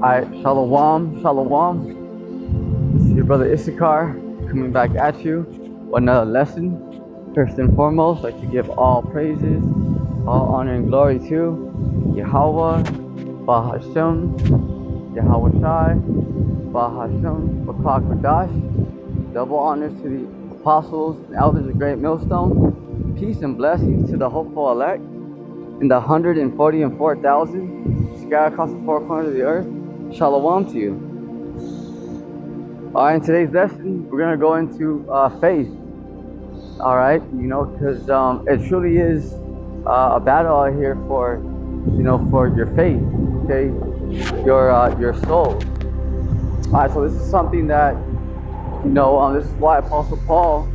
Alright, Shalom, Shalom. This is your brother Issachar coming back at you with another lesson. First and foremost, I'd like to give all praises, all honor and glory to Yahweh, Bahashem, Yahweh Shai, Bahashem, Bakak Madash. Double honors to the apostles and elders of Great Millstone. Peace and blessings to the hopeful elect in the 144,000 scattered across the four corners of the earth. Shalom to you. Alright, in today's lesson, we're going to go into faith. Alright, because it truly is a battle out here for, for your faith, okay? Your soul. Alright, so this is something that, this is why Apostle Paul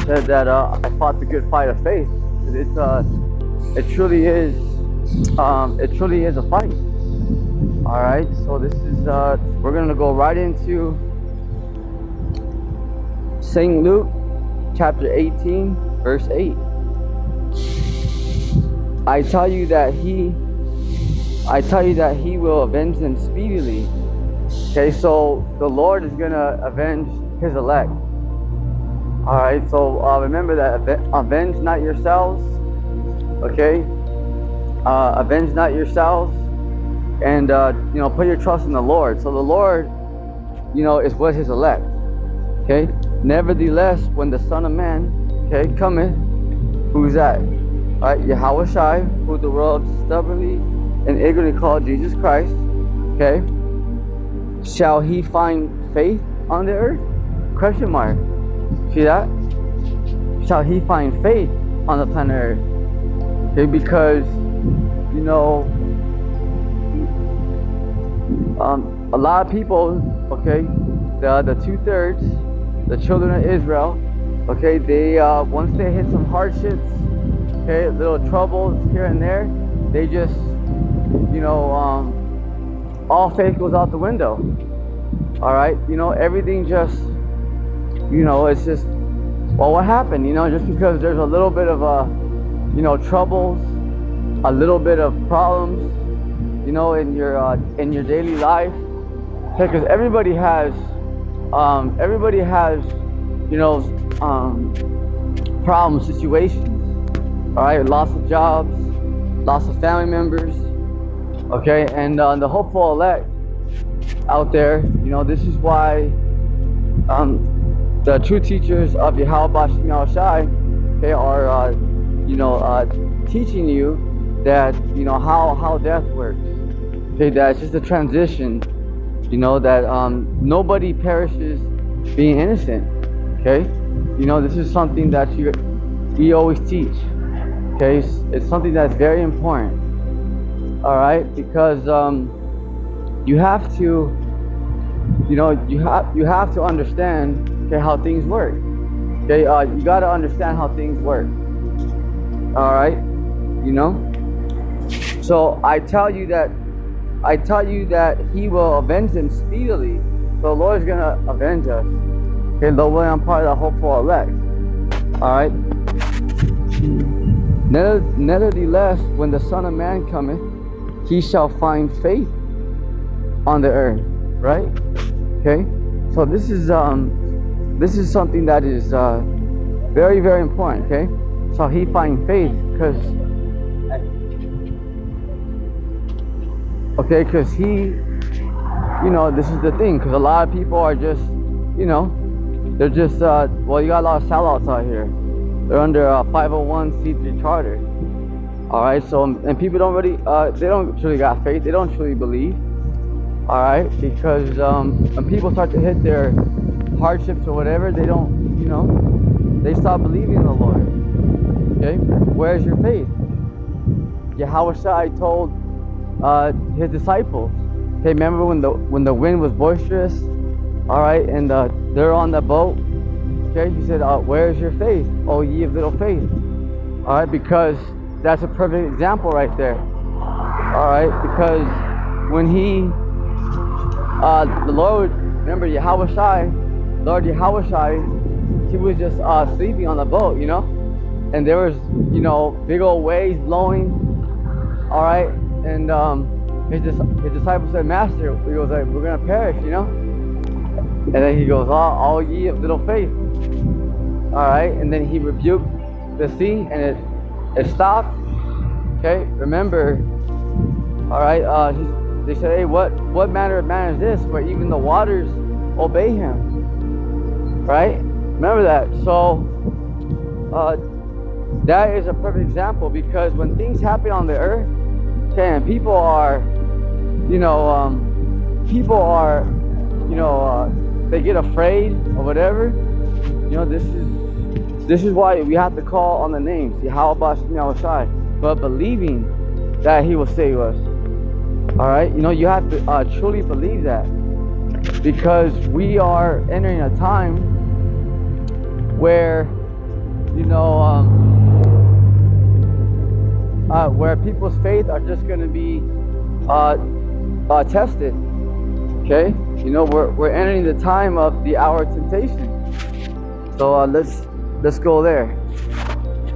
said that I fought the good fight of faith. It truly is a fight. All right, so this is we're gonna go right into St. Luke chapter 18 verse 8. I tell you that he will avenge them speedily. Okay, so the Lord is gonna avenge his elect. All right, so remember that avenge not yourselves. Okay, avenge not yourselves. And put your trust in the Lord. So the Lord, is what his elect. Okay. Nevertheless, when the Son of Man, okay, cometh, who's that? All right, Yahweh Shai, who the world stubbornly and ignorantly called Jesus Christ. Okay. Shall he find faith on the earth? Question mark. See that? Shall he find faith on the planet Earth? Okay, because a lot of people, okay, the 2/3, the children of Israel, okay, they once they hit some hardships, okay, little troubles here and there, they just, all faith goes out the window. All right, everything just, it's just, well, what happened? Just because there's a little bit of troubles, a little bit of problems, in your daily life, because everybody has problem situations. All right, loss of jobs, loss of family members. Okay, and the hopeful elect out there, this is why the true teachers of Yahweh Bashem Yahweh Shai, they are teaching you that how death works. Okay, that's just a transition. That nobody perishes being innocent. Okay, this is something that we always teach. Okay, it's something that's very important. All right, because you have to, you have to understand, okay, how things work. Okay, you got to understand how things work. All right, So I tell you that he will avenge them speedily. So the Lord is gonna avenge us. Okay, though we are part of the hopeful elect. Alright. Nevertheless, when the Son of Man cometh, he shall find faith on the earth. Right? Okay? So this is something that is very, very important, okay? Shall he find faith? Because he, this is the thing, because a lot of people are just, they're just, well, you got a lot of sellouts out here. They're under a 501c3 charter. All right, so, and people don't really, they don't truly got faith. They don't truly believe. All right, because when people start to hit their hardships or whatever, they don't, they stop believing in the Lord. Okay, where's your faith? Yahweh Shai told his disciples, hey, remember when the wind was boisterous, all right, and they're on the boat, okay, he said, where's your faith, oh ye of little faith? All right, because that's a perfect example right there. All right, because when the Lord, remember Yahweh Shai, Lord Yahweh Shai, he was just sleeping on the boat, and there was, big old waves blowing, all right, and his disciples said, Master, he goes like, we're gonna perish, you know? And then he goes, all ye of little faith. All right, and then he rebuked the sea, and it stopped. Okay, remember, all right, they said, hey, what manner of man is this, where even the waters obey him, right? Remember that. So that is a perfect example, because when things happen on the earth, okay, and people are, they get afraid or whatever, this is why we have to call on the names, Yahweh Shem Yahushai, but believing that he will save us. All right, you have to truly believe that, because we are entering a time where, where people's faith are just going to be tested. Okay, we're entering the time of the hour of temptation. So let's go there.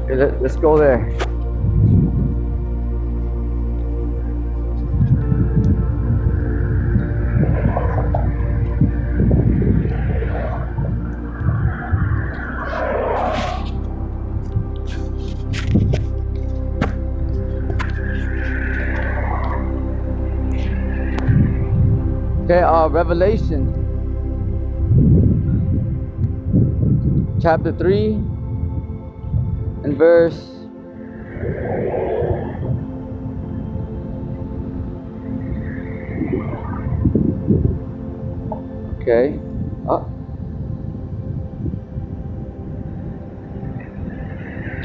Okay, let's go there. Okay, Revelation chapter 3 and verse okay.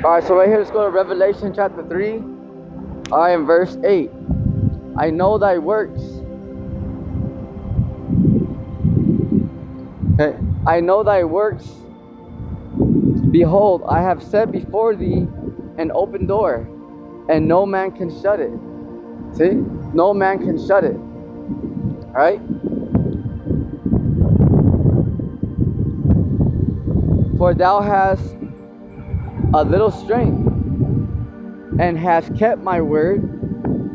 Alright, so right here, let's go to Revelation chapter 3. Alright, in verse 8. I know thy works. Okay. I know thy works. Behold, I have set before thee an open door, and no man can shut it. See? No man can shut it. Alright? For thou hast a little strength, and hast kept my word,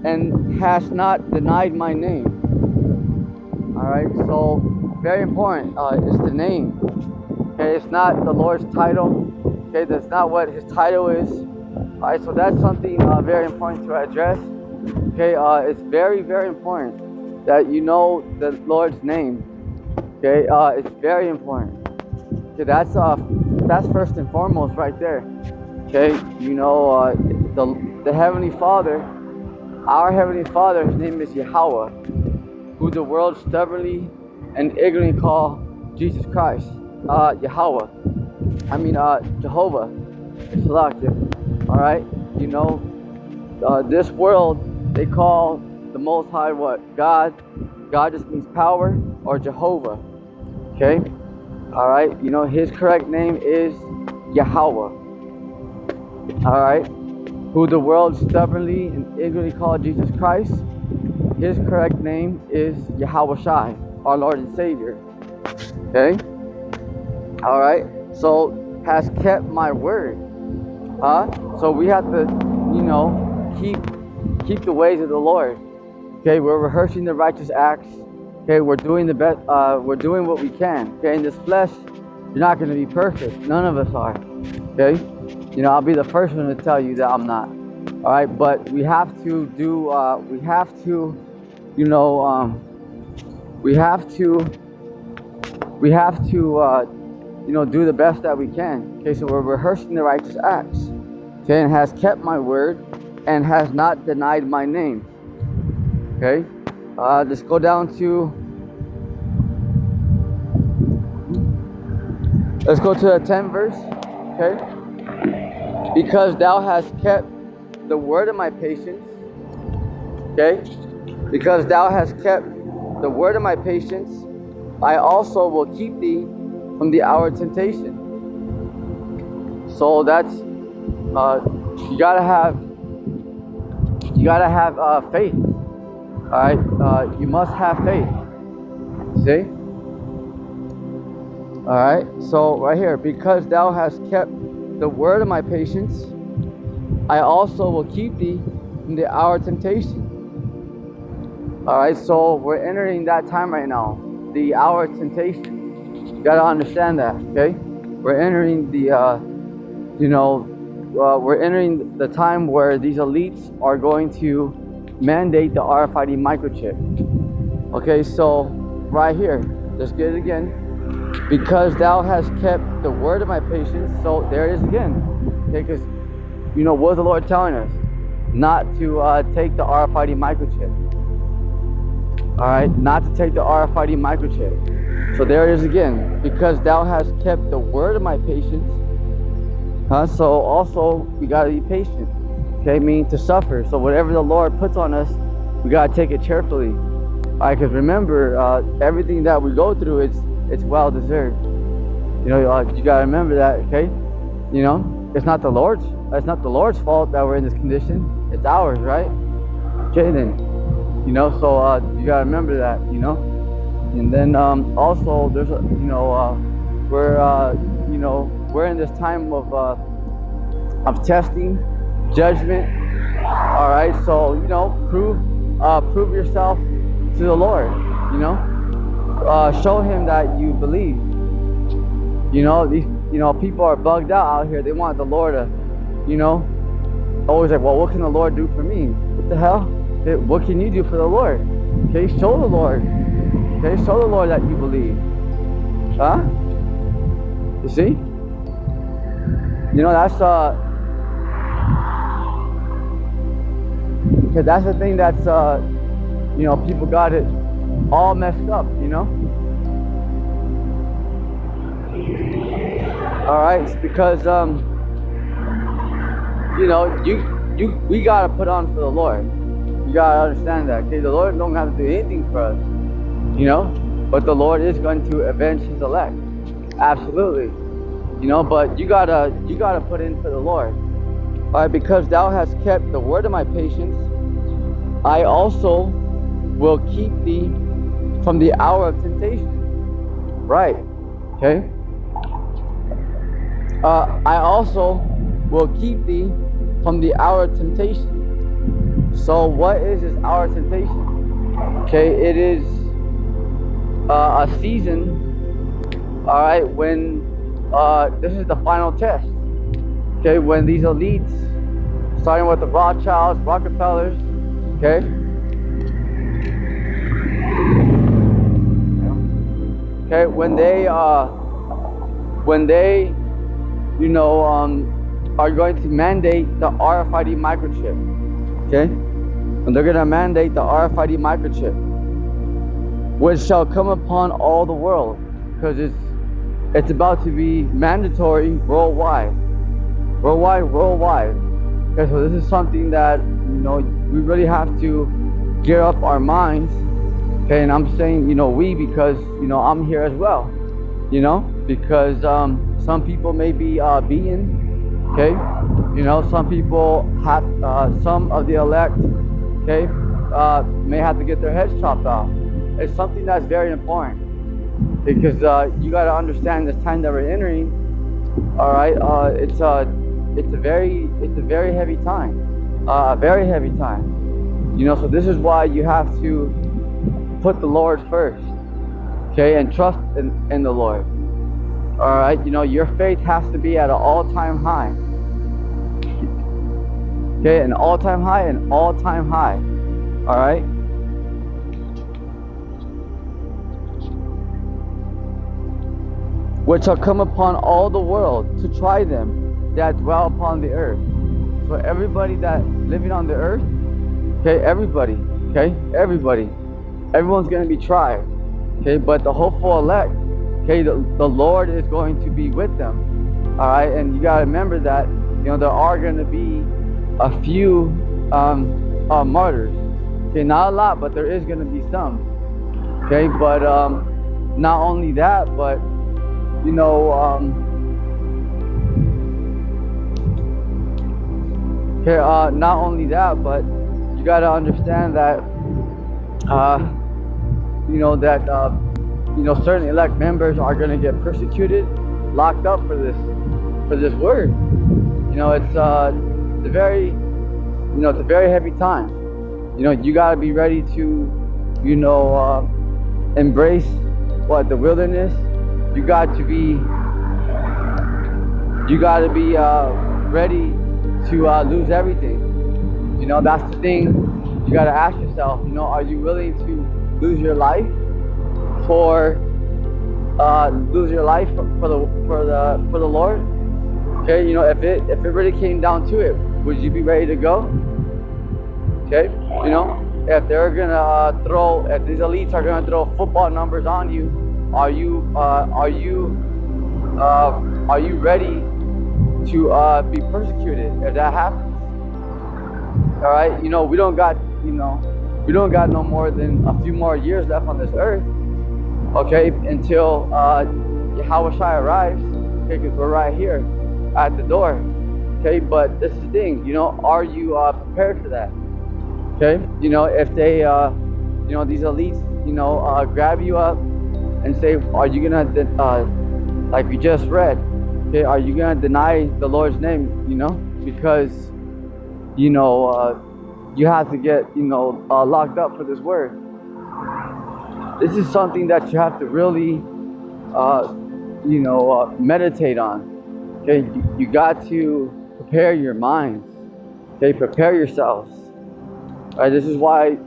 and hast not denied my name. Alright, so very important, is the name. Okay, it's not the Lord's title. Okay, that's not what his title is. Alright, so that's something very important to address. Okay, it's very, very important that you know the Lord's name. Okay, it's very important. Okay, that's first and foremost right there. Okay, the Heavenly Father, our Heavenly Father, his name is Yahweh, who the world stubbornly and ignorantly call Jesus Christ. Jehovah. It's alright, this world, they call the Most High what? God. God just means power, or Jehovah. Okay? Alright, his correct name is Yahweh. Alright? Who the world stubbornly and ignorantly call Jesus Christ. His correct name is Yahweh Shai, our Lord and Savior. Okay? Alright? So, has kept my word. So we have to, keep the ways of the Lord. Okay, we're rehearsing the righteous acts. Okay, we're doing the best, we're doing what we can. Okay, in this flesh, you're not going to be perfect. None of us are. Okay? I'll be the first one to tell you that I'm not. Alright, but we have to do, we have to do the best that we can. Okay, so we're rehearsing the righteous acts. Okay, and has kept my word and has not denied my name. Okay, let's go down to, let's go to the 10th verse. Okay, because thou hast kept the word of my patience. Okay, because thou hast kept the word of my patience, I also will keep thee from the hour of temptation. So that's you gotta have faith. All right, you must have faith. See? All right. So right here, because thou hast kept the word of my patience, I also will keep thee from the hour of temptation. All right, so we're entering that time right now, the hour of temptation. You gotta understand that, okay? We're entering we're entering the time where these elites are going to mandate the RFID microchip. Okay, so right here, let's get it again. Because thou hast kept the word of my patience, so there it is again. Okay, because what is the Lord telling us? Not to take the RFID microchip. All right, not to take the RFID microchip. So there it is again. Because thou hast kept the word of my patience. So also we gotta be patient. Okay, meaning to suffer. So whatever the Lord puts on us, we gotta take it cheerfully. All right, because remember, everything that we go through, it's well deserved. You gotta remember that. Okay, it's not the Lord's. It's not the Lord's fault that we're in this condition. It's ours, right? Okay, then. So you gotta remember that. And then also there's we're in this time of testing, judgment. All right, so prove yourself to the Lord. Show Him that you believe. These people are bugged out here. They want the Lord to, always like, well, what can the Lord do for me? What the hell? Okay, what can you do for the Lord? Okay, show the Lord. Okay, show the Lord that you believe. Huh? You see? That's that's the thing that's people got it all messed up. All right, it's because we gotta put on for the Lord. You gotta understand that. Okay, the Lord don't have to do anything for us. But the Lord is going to avenge His elect. Absolutely. But you gotta put in for the Lord. All right, because thou hast kept the word of my patience, I also will keep thee from the hour of temptation. Right. Okay. I also will keep thee from the hour of temptation. So what is this hour of temptation? Okay, it is a season, all right, when this is the final test. Okay, when these elites, starting with the Rothschilds, Rockefellers, okay, when they are going to mandate the RFID microchip, okay, and they're going to mandate the RFID microchip, which shall come upon all the world, because it's about to be mandatory worldwide. Okay, so this is something that we really have to gear up our minds. Okay, and I'm saying we, because I'm here as well. Because some people may be beaten. Okay, some people have some of the elect. Okay, may have to get their heads chopped off. It's something that's very important, because you got to understand this time that we're entering. All right, it's a very heavy time, very heavy time. So this is why you have to put the Lord first, okay, and trust in the Lord. All right, your faith has to be at an all-time high. Okay, an all-time high, all right. Which shall come upon all the world to try them that dwell upon the earth. So everybody that living on the earth, okay, everybody, everyone's going to be tried. Okay, but the hopeful elect, okay, the Lord is going to be with them. All right, and you got to remember that there are going to be a few martyrs. Okay, not a lot, but there is going to be some. Okay, but not only that, but not only that, but you got to understand that certain elect members are going to get persecuted, locked up for this word. It's a very heavy time. You got to be ready to you know, embrace what the wilderness. You got to be, ready to lose everything. You know, that's the thing. You got to ask yourself. You know, are you willing to lose your life for the Lord? Okay, you know, if it really came down to it, would you be ready to go? Okay, you know, if they're gonna if these elites are gonna throw football numbers on you, are you ready to be persecuted if that happens? All right, you know, we don't got no more than a few more years left on this earth. Okay, until Yahushua arrives. Okay, because we're right here at the door. Okay, but this is the thing. You know, are you prepared for that? Okay, you know, if they, these elites, grab you up and say, are you gonna, like we just read, okay, are you gonna deny the Lord's name? You know, because, you have to get, locked up for this word. This is something that you have to really, meditate on. Okay, you got to prepare your minds. Okay, prepare yourselves. All right, this is why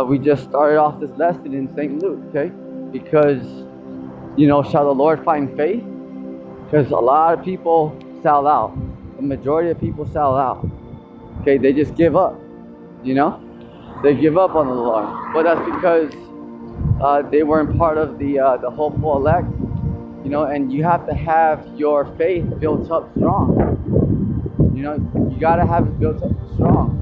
we just started off this lesson in St. Luke. Okay, because shall the Lord find faith? Because a lot of people sell out. The majority of people sell out. Okay, they just give up. They give up on the Lord. But that's because they weren't part of the hopeful elect. And you have to have your faith built up strong. You gotta have it built up strong.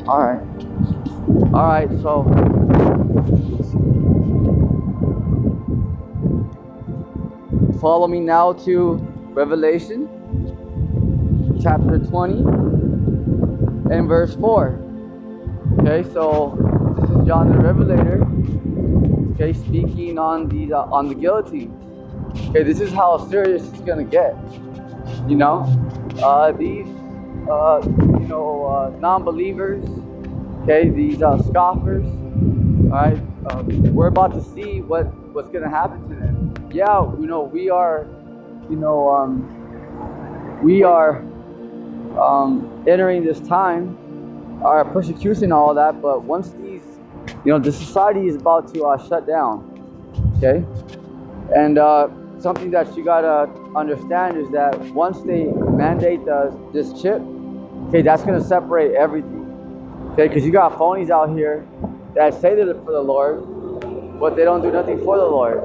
All right. So follow me now to Revelation chapter 20 and verse 4. Okay, so this is John the Revelator. Okay, speaking on the guillotine. Okay, this is how serious it's gonna get. These non-believers. Okay, these scoffers. All right, we're about to see what's gonna happen to them. Yeah, we are entering this time, our persecution, and all that. But once these, the society is about to shut down. Okay, and something that you gotta understand is that once they mandate this chip, okay, that's gonna separate everything. Okay, because you got phonies out here that say they're for the Lord, but they don't do nothing for the Lord.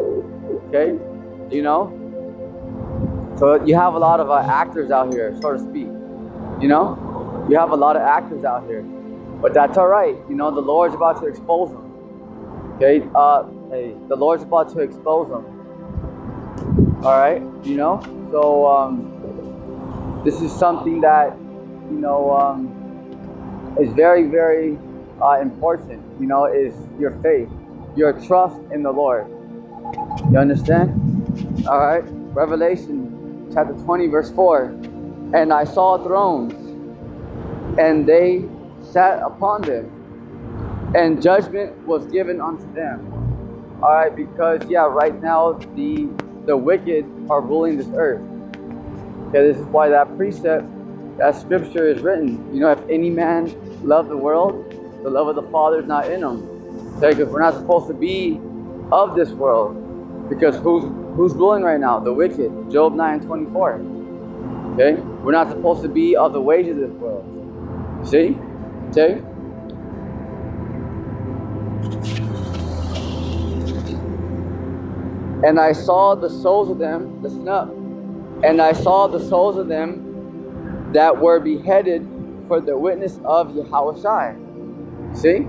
Okay, so you have a lot of actors out here, so to speak. You have a lot of actors out here, but that's all right. The Lord's about to expose them. Okay, the Lord's about to expose them. All right, so this is something that is very, very important. Is your faith, your trust in the Lord. You understand? All right, Revelation chapter 20 verse 4. And I saw thrones, and they sat upon them, and judgment was given unto them. All right, because right now the wicked are ruling this earth. Okay, this is why that precept, that scripture is written. If any man love the world, the love of the Father is not in him. Okay, because we're not supposed to be of this world. Because who's ruling right now? The wicked. Job 9:24. Okay, we're not supposed to be of the ways of this world. See? Okay. And I saw the souls of them, listen up. And I saw the souls of them that were beheaded for the witness of Yahushua. See?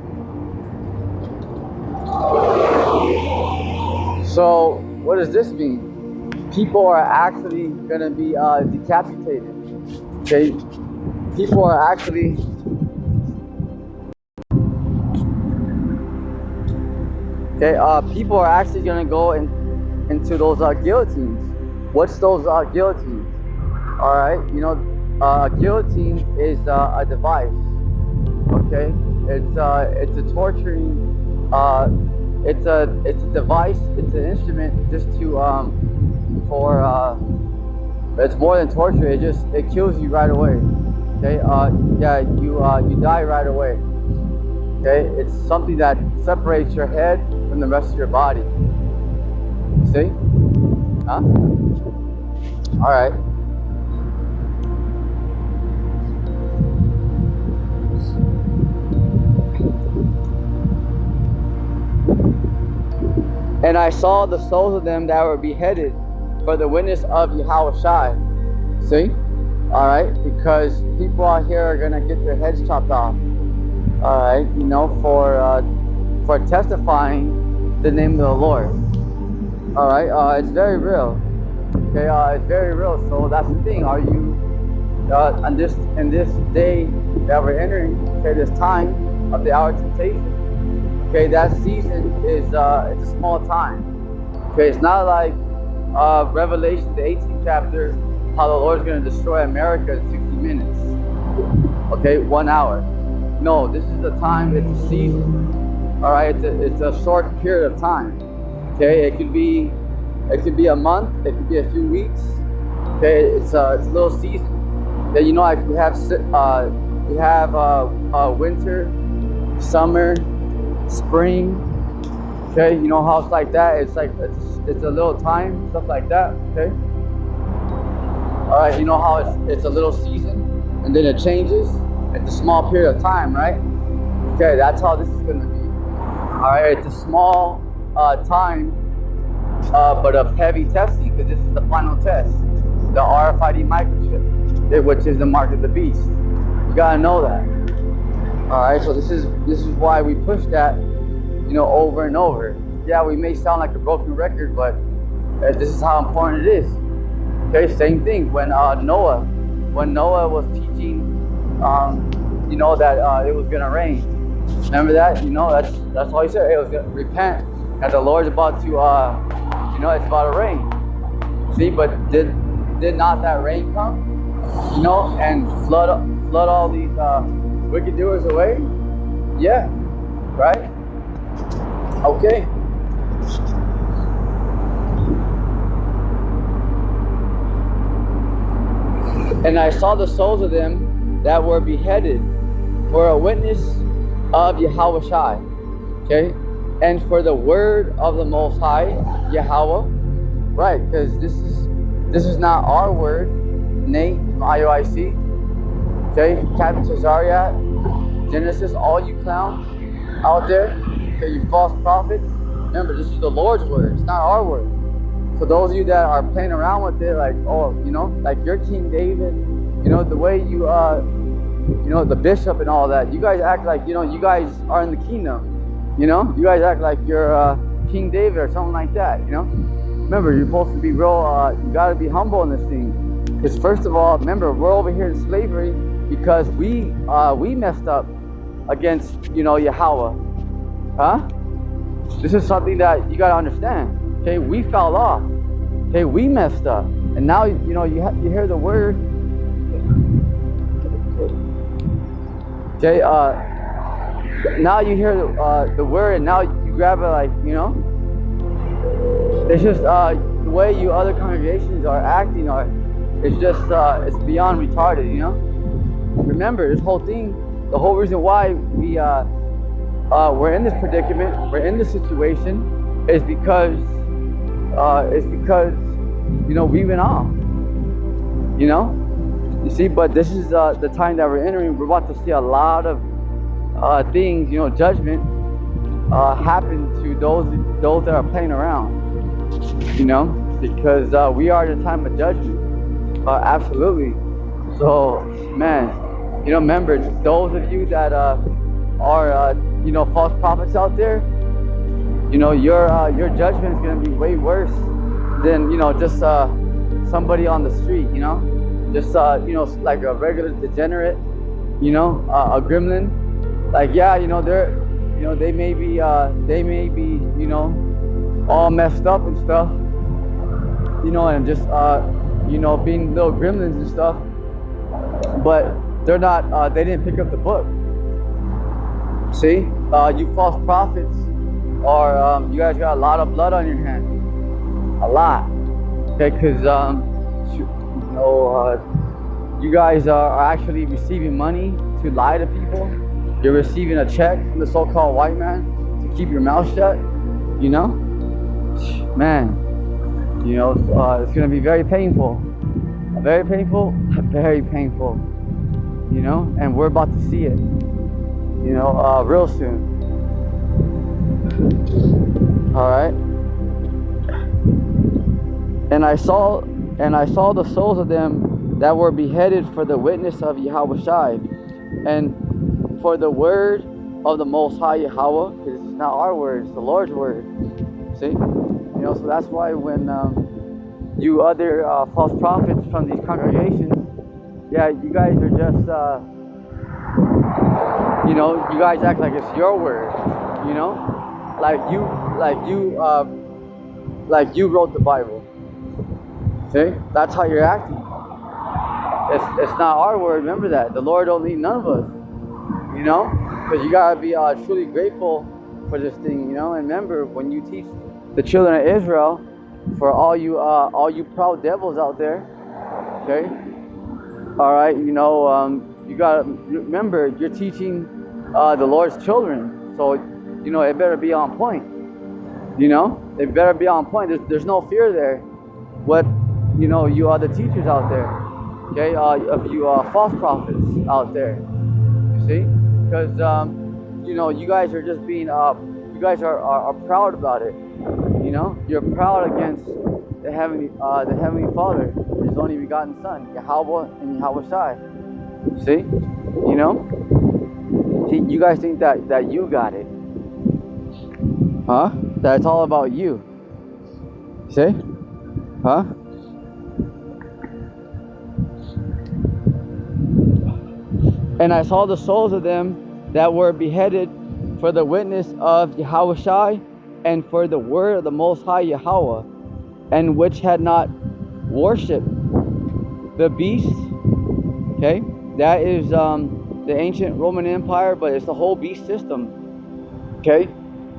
So, what does this mean? People are actually going to be decapitated. Okay? People are actually... people are actually going to go into those guillotines. What's those guillotines? All right, A guillotine is a device. Okay, it's a torturing. It's a device. It's an instrument just to for it's more than torture. It kills you right away. Okay. Yeah. You die right away. Okay. It's something that separates your head from the rest of your body. See? Huh? All right. And I saw the souls of them that were beheaded for the witness of Yahushua. See? Alright? Because people out here are going to get their heads chopped off. Alright? You know, for testifying the name of the Lord. Alright? It's very real. Okay? It's very real. So that's the thing. Are you, in this day that we're entering, okay, this time of the hour of temptation, okay, that season is it's a small time. Okay, it's not like Revelation, the 18th chapter, how the Lord's going to destroy America in 60 minutes. Okay, 1 hour. No, this is a time. It's a season. All right, it's a short period of time. Okay, it could be a month. It could be a few weeks. Okay, it's a little season. Yeah, you know, like we have winter, summer, spring. Okay, you know how it's like that. It's like it's a little time, stuff like that. Okay. All right, you know how it's a little season, and then it changes. It's a small period of time, right? Okay, that's how this is going to be. All right, it's a small time, but of heavy testing, because this is the final test, the RFID microchip, which is the mark of the beast. You gotta know that. All right, so this is why we push that, you know, over and over. Yeah, we may sound like a broken record, but this is how important it is. Okay, same thing when Noah was teaching, you know, that it was gonna rain. Remember that? You know, that's all he said. Hey, it was gonna repent, and the Lord's about to, you know, it's about to rain. See, but did not that rain come? You know, and flood all these wicked doers away? Yeah, right? Okay. And I saw the souls of them that were beheaded for a witness of Yahushua, okay, and for the word of the Most High, Yahweh, right? Because this is not our word. Nate from IOIC, okay, Captain Tazariat, Genesis, all you clowns out there, okay, you false prophets. Remember, this is the Lord's word. It's not our word. So those of you that are playing around with it, like, oh, you know, like you're King David, you know, the way you know, the bishop and all that, you guys act like, you know, you guys are in the kingdom, you know, you guys act like you're King David or something like that, you know. Remember, you're supposed to be real, you got to be humble in this thing. Because first of all, remember, we're over here in slavery because we messed up against, you know, Yahweh. Huh? This is something that you got to understand. Okay, we fell off. Okay, we messed up. And now, you know, you hear the word. Okay, now you hear the word, and now you grab it like, you know. It's just the way you other congregations are acting, it's just it's beyond retarded, you know. Remember, this whole thing, the whole reason why we're in this predicament, we're in this situation, is because you know, we went off. You know, you see, but this is the time that we're entering. We're about to see a lot of things, you know, judgment happen to those that are playing around. You know, because we are in a time of judgment. Absolutely. So, man, you know, remember, those of you that are, you know, false prophets out there, you know, your judgment is going to be way worse than, you know, just somebody on the street, you know, just, you know, like a regular degenerate, you know, a gremlin. Like, yeah, you know, they may be, you know, all messed up and stuff, you know, and just, you know, being little gremlins and stuff. but they're not. They didn't pick up the book. See, you false prophets, or you guys got a lot of blood on your hands, a lot. Okay, because you guys are actually receiving money to lie to people. You're receiving a check from the so-called white man to keep your mouth shut. You know, man. You know, it's gonna be very painful, very painful, very painful. You know, and we're about to see it. You know, real soon. All right. And I saw the souls of them that were beheaded for the witness of Yahushai, and for the word of the Most High Yahweh, because it's not our word, it's the Lord's word. See, you know, so that's why when you other false prophets from these congregations, yeah, you guys are just, you know, you guys act like it's your word, you know, like you wrote the Bible. See, that's how you're acting. It's not our word. Remember that the Lord don't need none of us. You know, because you gotta be truly grateful for this thing. You know, and remember when you teach the children of Israel, for all you proud devils out there. Okay. All right. You know, you gotta remember you're teaching the Lord's children, so you know it better be on point. You know, it better be on point. There's no fear there. What, you know, you are the teachers out there, okay? Of you false prophets out there, you see? Because you know, you guys are just being you guys are proud about it. You know, you're proud against the heavenly Father, His only begotten Son, Yahweh and Yahushai. See, you know, see, you guys think that you got it, huh? That it's all about you. See, huh? And I saw the souls of them that were beheaded for the witness of Yahushai and for the word of the Most High Yahweh, and which had not worshipped the beast. Okay, that is the ancient Roman Empire, but it's the whole beast system. Okay,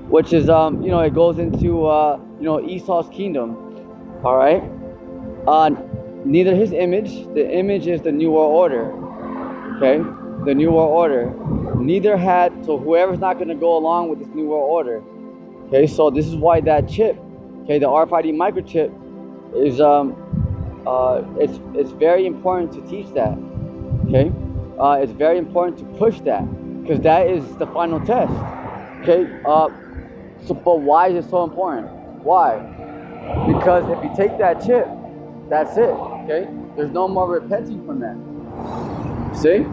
which is you know, it goes into you know, Esau's kingdom. All right, neither his image. The image is the New World Order. Okay. The New World Order. Neither had, so whoever's not going to go along with this New World Order. Okay, so this is why that chip, okay, the RFID microchip is it's very important to teach that. Okay, it's very important to push that, because that is the final test. Okay, so but why is it so important? Why? Because if you take that chip, that's it. Okay, there's no more repenting from that. See?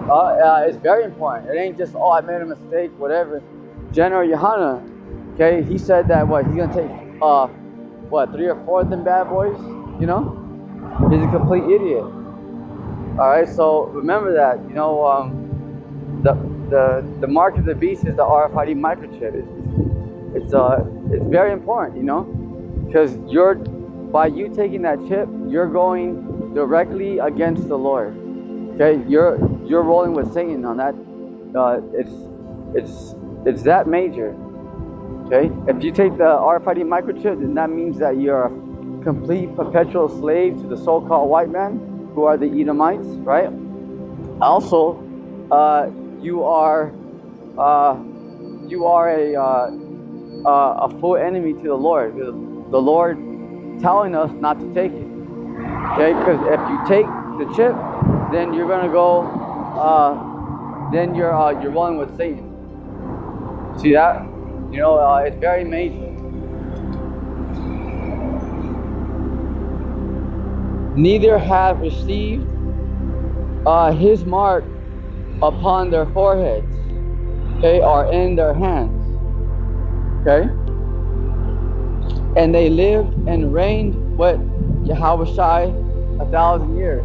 It's very important. It ain't just, oh, I made a mistake, whatever. General Yohana, okay, he said that what, he's gonna take 3 or 4 of them bad boys, you know? He's a complete idiot. Alright, so remember that, you know, the mark of the beast is the RFID microchip. It's very important, you know? Because by you taking that chip, you're going directly against the Lord. Okay, you're rolling with Satan on that. It's that major. Okay, if you take the RFID microchip, then that means that you're a complete perpetual slave to the so-called white man, who are the Edomites, right? Also, you are a full enemy to the Lord. The Lord telling us not to take it. Okay, because if you take the chip, then you're gonna go. Then you're rolling with Satan. See that? You know, it's very major. Neither have received his mark upon their foreheads, okay, or in their hands, okay. And they lived and reigned with Yahushai 1,000 years.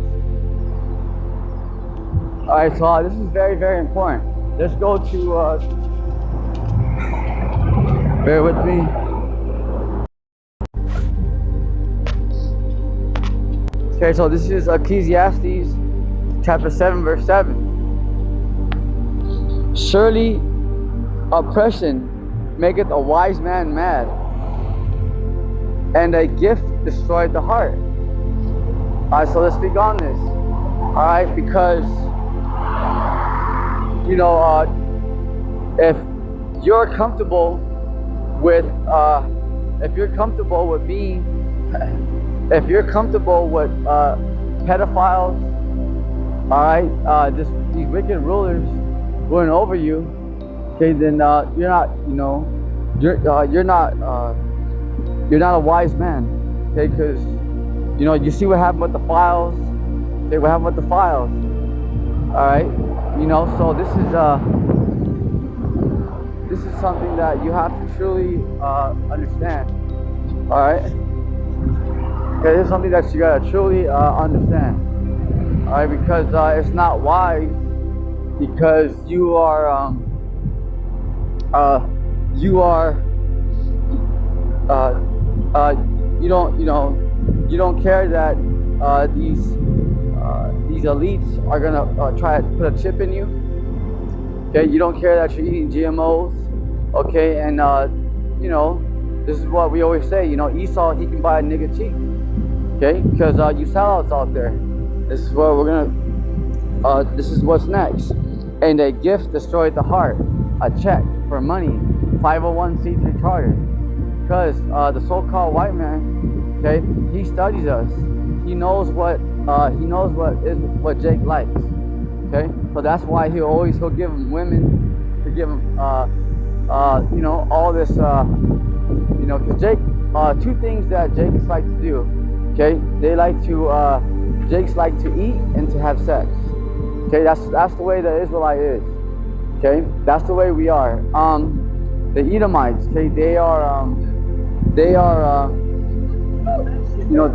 All right, so this is very, very important. Let's go to, bear with me. Okay, so this is Ecclesiastes chapter 7, verse 7. Surely oppression maketh a wise man mad, and a gift destroyeth the heart. Alright, so let's speak on this. Alright, because if you're comfortable with being if you're comfortable with pedophiles, alright, just these wicked rulers going over you, okay, then you're not a wise man, okay, because you see what happened with the files. Okay, what happened with the files? All right, so this is something that you have to truly understand. All right, okay, this is something that you gotta truly understand. All right, because it's not wise, because you don't care that these elites are gonna try to put a chip in you. Okay, you don't care that you're eating GMOs. Okay, and this is what we always say. Esau, he can buy a nigga cheap. Okay, because you sellouts out there. This is what we're gonna. This is what's next. And a gift destroyed the heart. A check for money. 501c3 charter. Because the so-called white man, okay, he studies us. He knows what Jake likes. Okay, so that's why he'll give him women, he'll give him all this because Jake, two things that Jakes like to do. Okay, Jakes like to eat and to have sex. Okay, that's the way the Israelite is. Okay, that's the way we are. The Edomites, okay, they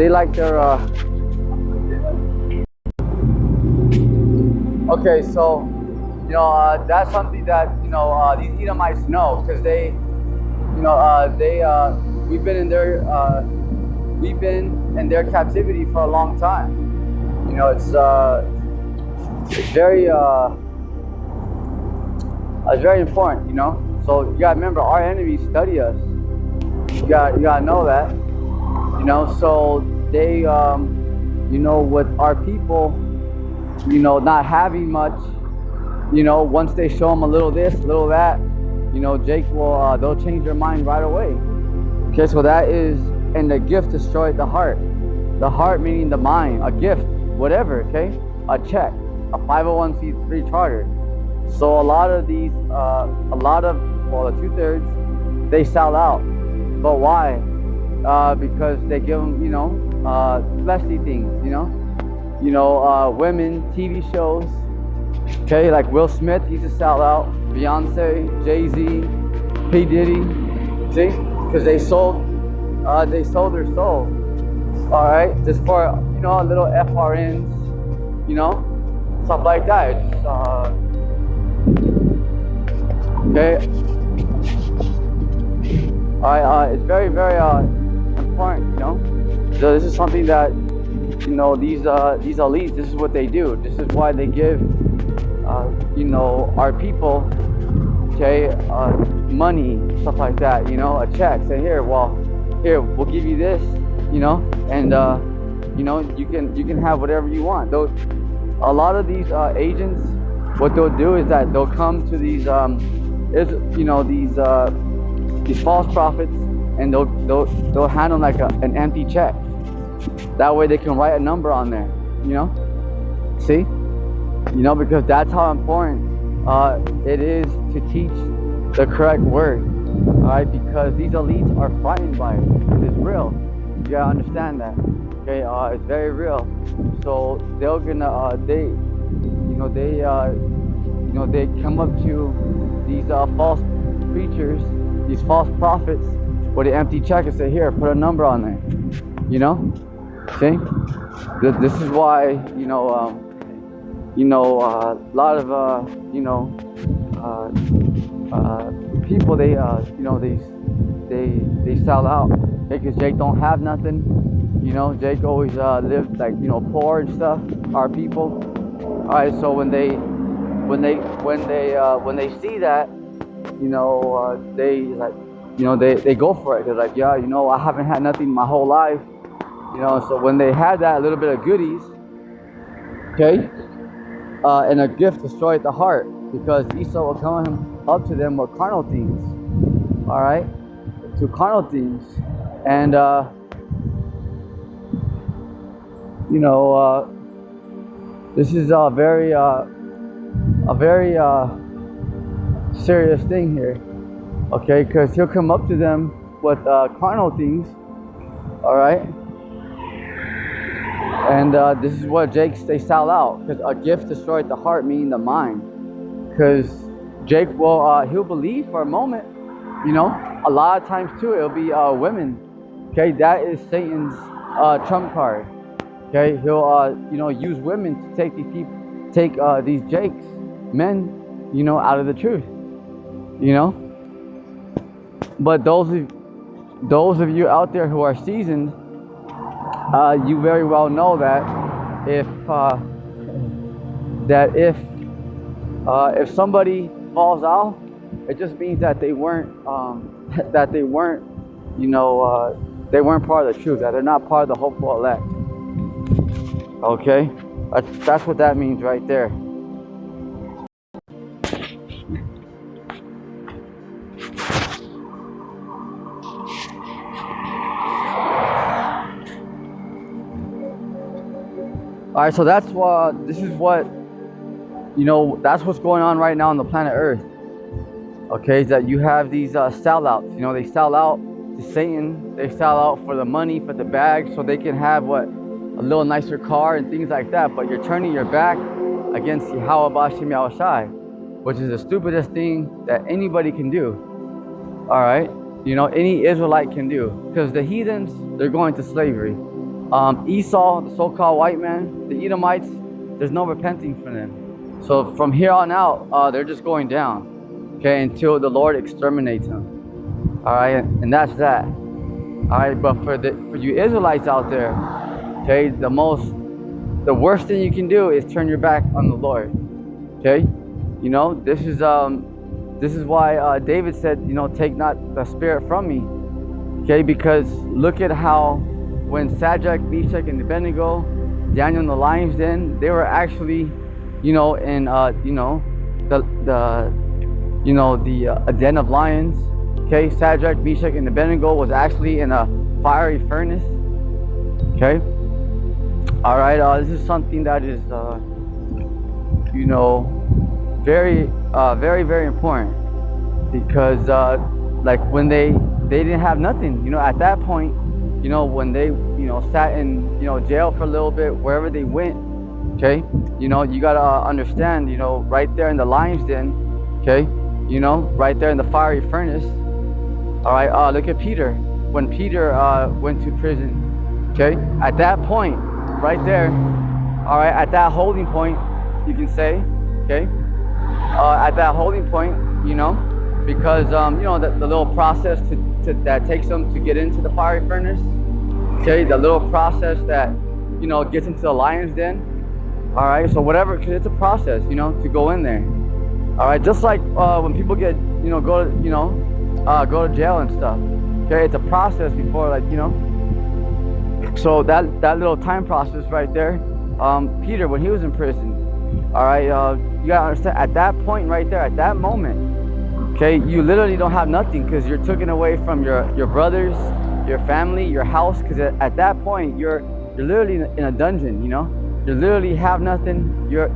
like their okay, so that's something that these Edomites know, because we've been in their captivity for a long time. It's very important. So you gotta remember, our enemies study us. You gotta know that. So they with our people, not having much, once they show them a little this, a little that, Jake will, they'll change their mind right away. Okay, so that is, and the gift destroyed the heart. The heart meaning the mind, a gift, whatever, okay? A check, a 501c3 charter. So a lot of these, the 2/3, they sell out. But why? Because they give them, fleshly things, women, TV shows, okay, like Will Smith, he's a sellout, Beyonce, Jay-Z, P. Diddy, see, because they sold their soul, all right, just for, little FRNs, stuff like that. It's, okay, all right, it's very, very important, So this is something that, these elites, this is what they do. This is why they give, our people, okay, money, stuff like that, a check. Say, here, we'll give you this, and you can have whatever you want. A lot of these agents, what they'll do is that they'll come to these these false prophets, and they'll hand them like an empty check. That way they can write a number on there, see, because that's how important it is to teach the correct word. All right, because these elites are frightened by it. It's real. You gotta understand that. Okay, it's very real. So they're gonna they come up to these false preachers, these false prophets, with an empty check and say, here, put a number on there. See, this is why a lot of people, they sell out, because Jake don't have nothing. Jake always lived like poor and stuff. Our people, All right, so when they see that, they like, they go for it. They're like, yeah, I haven't had nothing my whole life, So when they had that little bit of goodies, okay, and a gift destroyed the heart, because Esau will come up to them with carnal things. All right, to carnal things, and this is a very serious thing here, okay? Because he'll come up to them with carnal things, all right? And this is what they sell out, because a gift destroyed the heart, meaning the mind. Because Jake will, he'll believe for a moment, a lot of times too, it'll be women, okay? That is Satan's trump card, okay? He'll, use women to take these Jakes, men, out of the truth, But those of you out there who are seasoned, you very well know that if somebody falls out, it just means that they weren't they weren't part of the truth, that they're not part of the hopeful elect. Okay, that's what that means right there. All right, so that's what this is what that's what's going on right now on the planet Earth. Okay, is that you have these sellouts. They sell out to Satan. They sell out for the money, for the bag, so they can have a little nicer car and things like that. But you're turning your back against Yahweh B'Shem Yahushai, which is the stupidest thing that anybody can do. All right, any Israelite can do, because the heathens, they're going to slavery. Esau, the so-called white man, the Edomites, there's no repenting for them. So from here on out, they're just going down, okay, until the Lord exterminates them. All right, and that's that. All right, but for you Israelites out there, okay, the worst thing you can do is turn your back on the Lord. Okay, this is why David said, take not the spirit from me. Okay, because look at how when Shadrach, Meshach, and Abednego, Daniel in the lion's den, they were actually, in a den of lions. Okay, Shadrach, Meshach, and Abednego was actually in a fiery furnace. Okay. All right. This is something that is, very, very, very important, because, like when they didn't have nothing. At that point, when they, sat in, jail for a little bit, wherever they went. Okay, you gotta understand, right there in the lion's den, okay, right there in the fiery furnace. All right, look at Peter. When Peter went to prison, okay, at that point, right there, all right, at that holding point, you can say, okay, at that holding point, because the little process that takes them to get into the fiery furnace, okay, the little process that gets into the lion's den. All right, so whatever, because it's a process, to go in there. All right, just like when people get, go to jail and stuff. Okay, it's a process before, like, So that little time process right there. Peter, when he was in prison, all right, you gotta understand, at that point right there, at that moment, okay, you literally don't have nothing, because you're taken away from your brothers, your family, your house, because at that point you're literally in a dungeon. You literally have nothing. You're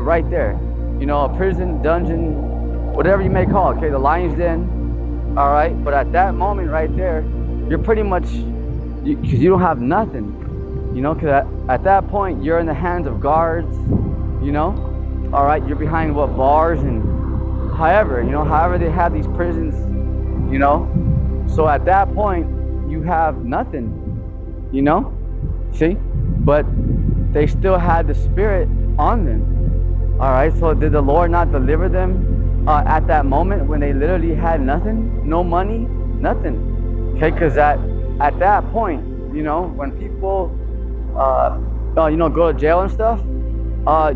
right there. A prison, dungeon, whatever you may call it. Okay, the lion's den. All right, but at that moment right there, you're pretty much, because you don't have nothing. Because at that point you're in the hands of guards. All right, you're behind bars and however they have these prisons. So at that point you have nothing. See, but they still had the Spirit on them. All right, so did the Lord not deliver them at that moment when they literally had nothing, no money, nothing? Okay, because at that point, when people, go to jail and stuff,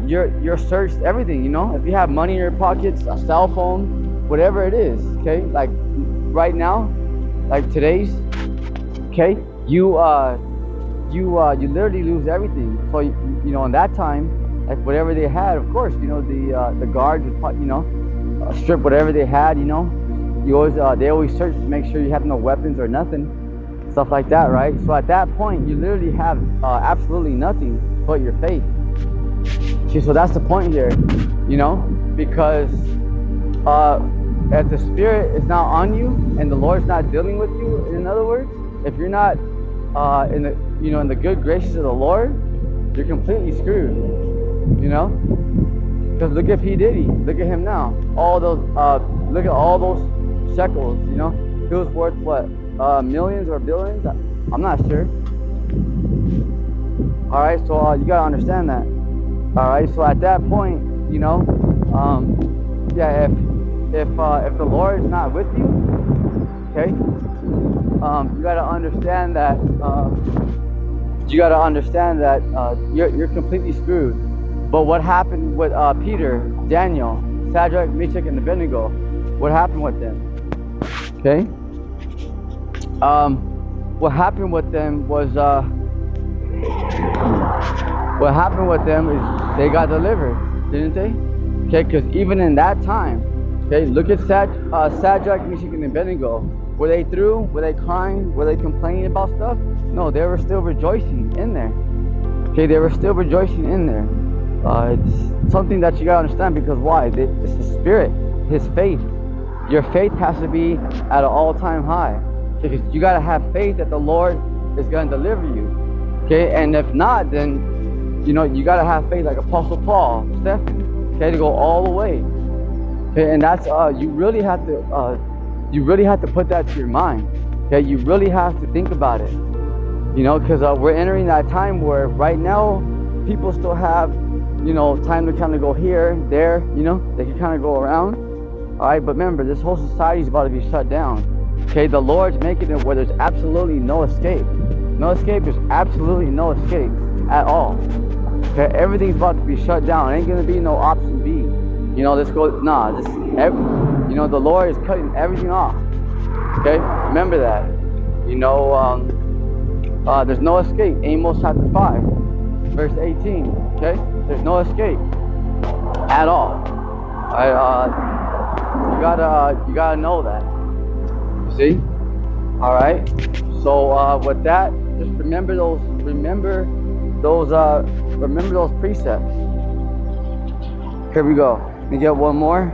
you're searched everything, you know. If you have money in your pockets, a cell phone, whatever it is, okay, like right now, like today's, okay, you literally lose everything. So you know, in that time, like whatever they had, of course, you know, the guards would you know, strip whatever they had, you know. You always they always search to make sure you have no weapons or nothing, stuff like that, right? So at that point, you literally have absolutely nothing but your faith. See, so that's the point here, you know, because if the Spirit is not on you and the Lord's not dealing with you, in other words, if you're not in the, you know, in the good graces of the Lord, you're completely screwed, you know. Because look at P Diddy, look at him now. All those, look at all those shekels, you know. He was worth what, millions or billions? I'm not sure. All right, so you gotta understand that. All right, so at that point, you know, yeah, if the Lord is not with you, okay, you gotta understand that you're completely screwed. But what happened with Peter, Daniel, Shadrach, Meshach, and Abednego? What happened with them? Okay. What happened with them was what happened with them is they got delivered, didn't they? Okay, because even in that time, okay, look at Shadrach, Meshach, and Abednego. Were they through? Were they crying? Were they complaining about stuff? No, they were still rejoicing in there. Okay, they were still rejoicing in there. It's something that you gotta understand, because why? It's the Spirit, His faith. Your faith has to be at an all-time high, because you gotta have faith that the Lord is gonna deliver you. Okay, and if not, then you know you gotta have faith like Apostle Paul, Stephen. Okay, to go all the way. Okay, and that's you really have to put that to your mind. Okay, you really have to think about it. You know, because we're entering that time where right now people still have, you know, time to kind of go here, there, you know, they can kind of go around. All right, but remember, this whole society is about to be shut down. Okay, the Lord's making it where there's absolutely no escape. No escape, there's absolutely no escape at all. Okay, everything's about to be shut down. Ain't gonna be no option B. You know, you know, the Lord is cutting everything off. Okay, remember that. You know, there's no escape. Amos chapter 5, verse 18. Okay, there's no escape at all. You gotta know that. You see? All right. So with that, just remember those precepts. Here we go. Let me get one more.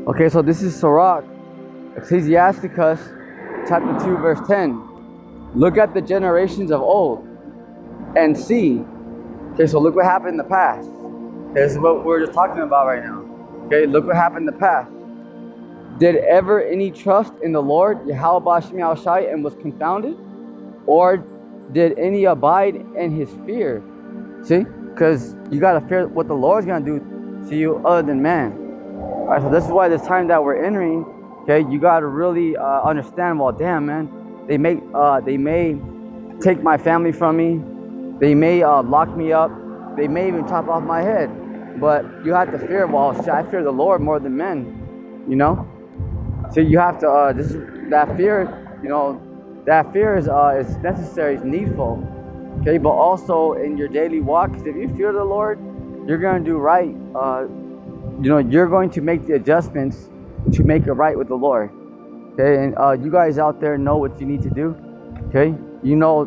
Okay, so this is Sirach, Ecclesiasticus, chapter 2, verse 10. Look at the generations of old and see. Okay, so look what happened in the past. Okay, this is what we're just talking about right now. Okay, look what happened in the past. Did ever any trust in the Lord, Yahweh Shemi Shai, and was confounded? Or did any abide in his fear? See? Because you got to fear what the Lord's going to do to you other than man. All right, so this is why this time that we're entering, okay, you got to really understand, well, damn, man, they may take my family from me. They may lock me up. They may even chop off my head. But you have to fear, well, I fear the Lord more than men, you know? So you have to, that fear, you know, that fear is necessary, it's needful. Okay, but also in your daily walk, because if you fear the Lord, you're going to do right. You know, you're going to make the adjustments to make it right with the Lord. Okay, and you guys out there know what you need to do. Okay, you know,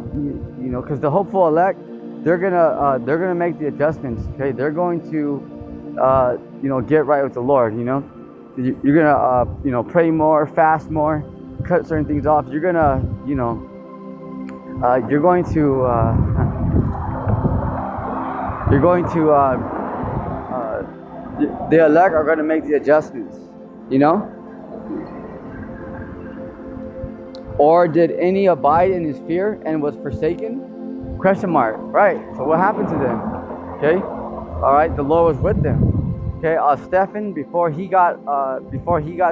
because the hopeful elect, they're gonna make the adjustments. Okay, they're going to, you know, get right with the Lord. You know, you're gonna, you know, pray more, fast more, cut certain things off. You're gonna, you know, you're going to the elect are going to make the adjustments, you know? Or did any abide in his fear and was forsaken? Question mark. Right. So what happened to them? Okay. All right. The Lord was with them. Okay. Stephen, before he got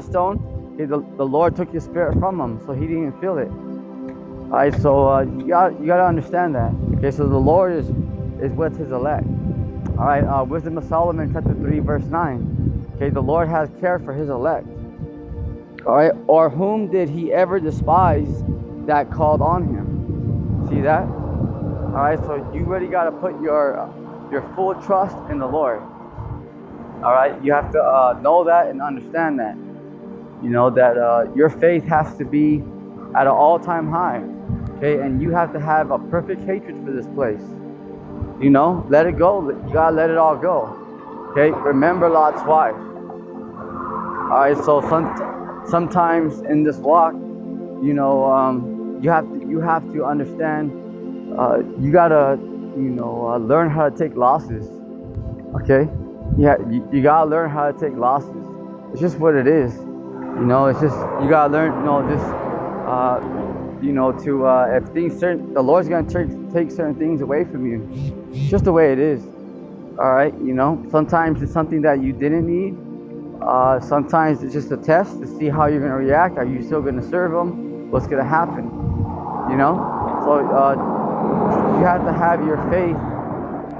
stoned, okay, the Lord took his spirit from him, so he didn't feel it. All right. So you gotta understand that. Okay. So the Lord is with his elect. All right. Wisdom of Solomon, chapter 3, verse 9. Okay. The Lord has care for his elect. All right. Or whom did he ever despise that called on him? See that? All right, so you really got to put your full trust in the Lord. All right, you have to know that and understand that. You know that your faith has to be at an all-time high. Okay, and you have to have a perfect hatred for this place. You know, let it go. You gotta let it all go. Okay, remember Lot's wife. All right, so sometimes in this walk, you know, you have to understand. You gotta, learn how to take losses. Okay, yeah, you gotta learn how to take losses. It's just what it is. You know, it's just you gotta learn. If the Lord's gonna take certain things away from you. It's just the way it is. All right, you know. Sometimes it's something that you didn't need. Sometimes it's just a test to see how you're gonna react. Are you still gonna serve Him? What's gonna happen? You know. So you have to have your faith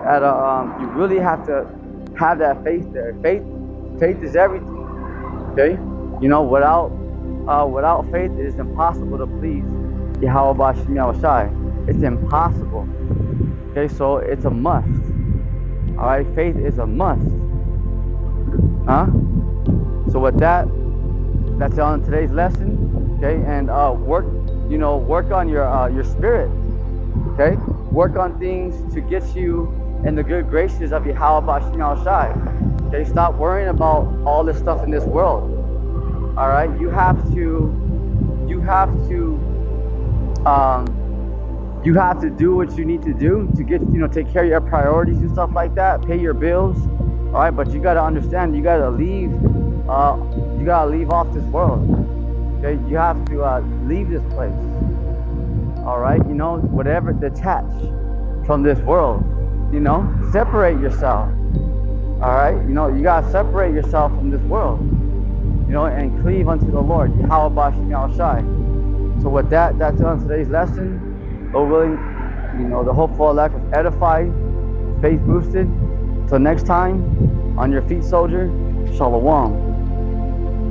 at a. You really have to have that faith there. Faith is everything. Okay. You know, without faith, it is impossible to please Yahweh Bashim Yahushai. It's impossible. Okay, so it's a must. All right, faith is a must. Huh? So with that, that's on today's lesson. Okay, and work on your spirit. Okay, work on things to get you in the good graces of Yahweh Bashim Yahushai. Okay, stop worrying about all this stuff in this world. All right, you have to do what you need to do to get, take care of your priorities and stuff like that, pay your bills. All right, but you got to understand, you got to leave off this world. Okay, you have to leave this place. All right, whatever, detach from this world. Separate yourself. All right, you got to separate yourself from this world. And cleave unto the Lord, Yahweh Bashim Yahushai. So with that, that's on today's lesson. Lord willing, the hopeful elect was edified, faith boosted. Till next time, on your feet, soldier. Shalom.